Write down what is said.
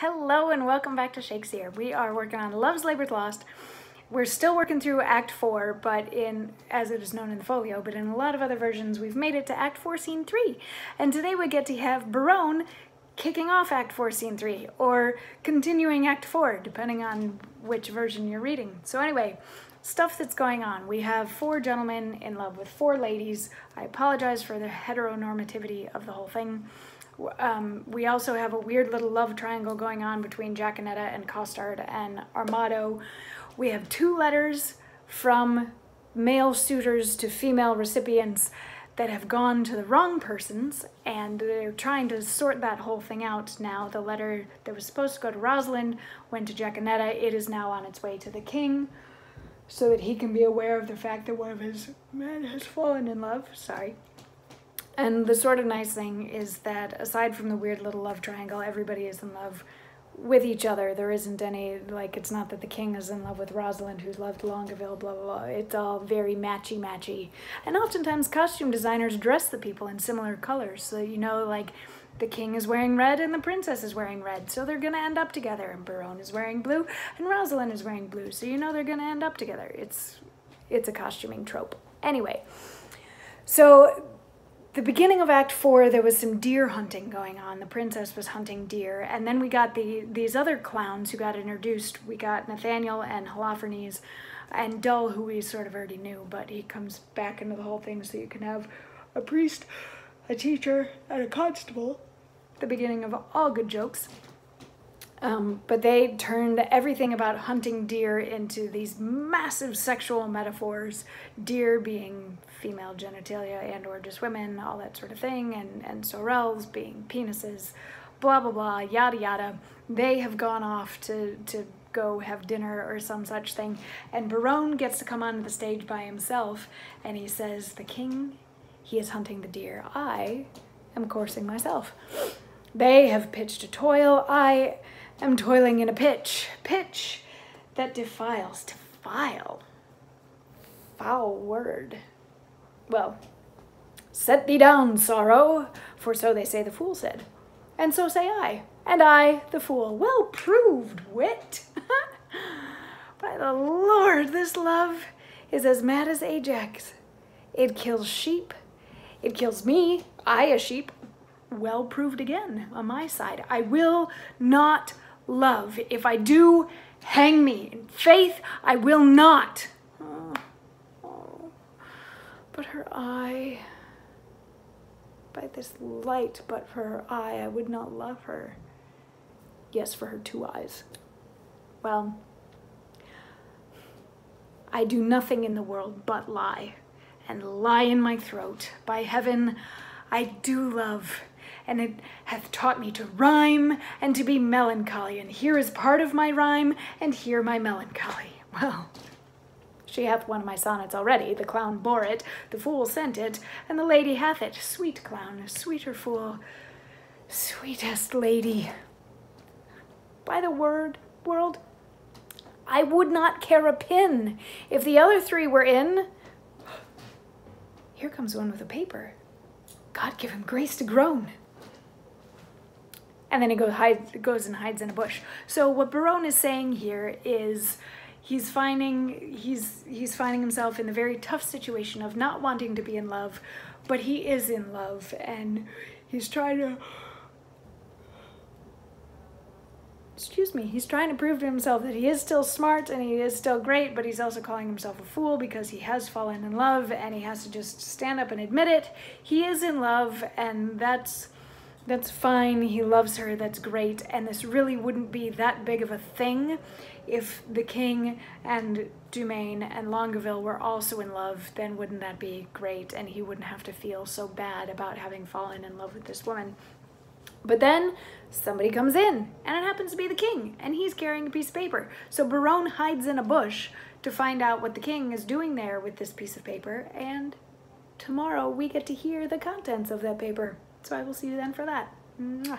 Hello and welcome back to Shakesyear. We are working on Love's Labour's Lost. We're still working through Act 4, but as it is known in the folio, but in a lot of other versions, we've made it to Act 4, Scene 3. And today we get to have Berowne kicking off Act 4, Scene 3, or continuing Act 4, depending on which version you're reading. So anyway, stuff that's going on. We have 4 gentlemen in love with 4 ladies. I apologize for the heteronormativity of the whole thing. We also have a weird little love triangle going on between Jaconetta and Costard and Armado. We have 2 letters from male suitors to female recipients that have gone to the wrong persons, and they're trying to sort that whole thing out now. The letter that was supposed to go to Rosalind went to Jaconetta. It is now on its way to the king so that he can be aware of the fact that one of his men has fallen in love. Sorry. And the sort of nice thing is that aside from the weird little love triangle, everybody is in love with each other. There isn't any, like, it's not that the king is in love with Rosalind, who's loved Longueville, blah, blah, blah. It's all very matchy-matchy. And oftentimes costume designers dress the people in similar colors. So, you know, like, the king is wearing red and the princess is wearing red. So they're gonna end up together. And Berowne is wearing blue and Rosalind is wearing blue. So you know they're gonna end up together. It's a costuming trope. Anyway, so the beginning of Act 4, there was some deer hunting going on. The princess was hunting deer. And then we got these other clowns who got introduced. We got Nathaniel and Holofernes and Dull, who we sort of already knew, but he comes back into the whole thing so you can have a priest, a teacher, and a constable. The beginning of all good jokes. But they turned everything about hunting deer into these massive sexual metaphors, deer being female genitalia and or just women, all that sort of thing, and sorels being penises, blah, blah, blah, yada, yada. They have gone off to go have dinner or some such thing, and Berowne gets to come onto the stage by himself, and he says, "The king, he is hunting the deer. I am coursing myself. They have pitched a toil. I am toiling in a pitch that defiles." Defile. Foul word. Well, set thee down, sorrow, for so they say the fool said. And so say I, and I, the fool, well proved wit. By the Lord, this love is as mad as Ajax. It kills sheep. It kills me, I a sheep, well proved again on my side. I will not love. If I do, hang me. In faith, I will not. But her eye, by this light, but for her eye, I would not love her. Yes, for her 2 eyes. Well, I do nothing in the world but lie, and lie in my throat. By heaven, I do love, and it hath taught me to rhyme and to be melancholy, and here is part of my rhyme, and here my melancholy. Well, she hath one of my sonnets already. The clown bore it, the fool sent it, and the lady hath it. Sweet clown, sweeter fool, sweetest lady. By the world, I would not care a pin if the other 3 were in. Here comes one with a paper. God give him grace to groan. And then he goes and hides in a bush. So what Berowne is saying here is he's finding himself in the very tough situation of not wanting to be in love, but he is in love, and he's trying to, he's trying to prove to himself that he is still smart and he is still great, but he's also calling himself a fool because he has fallen in love, and he has to just stand up and admit it. He is in love, and that's fine. He loves her. That's great. And this really wouldn't be that big of a thing if the king and Dumaine and Longueville were also in love. Then wouldn't that be great? And he wouldn't have to feel so bad about having fallen in love with this woman. But then somebody comes in, and it happens to be the king, and he's carrying a piece of paper. So Berowne hides in a bush to find out what the king is doing there with this piece of paper, and tomorrow we get to hear the contents of that paper. So I will see you then for that. Mwah.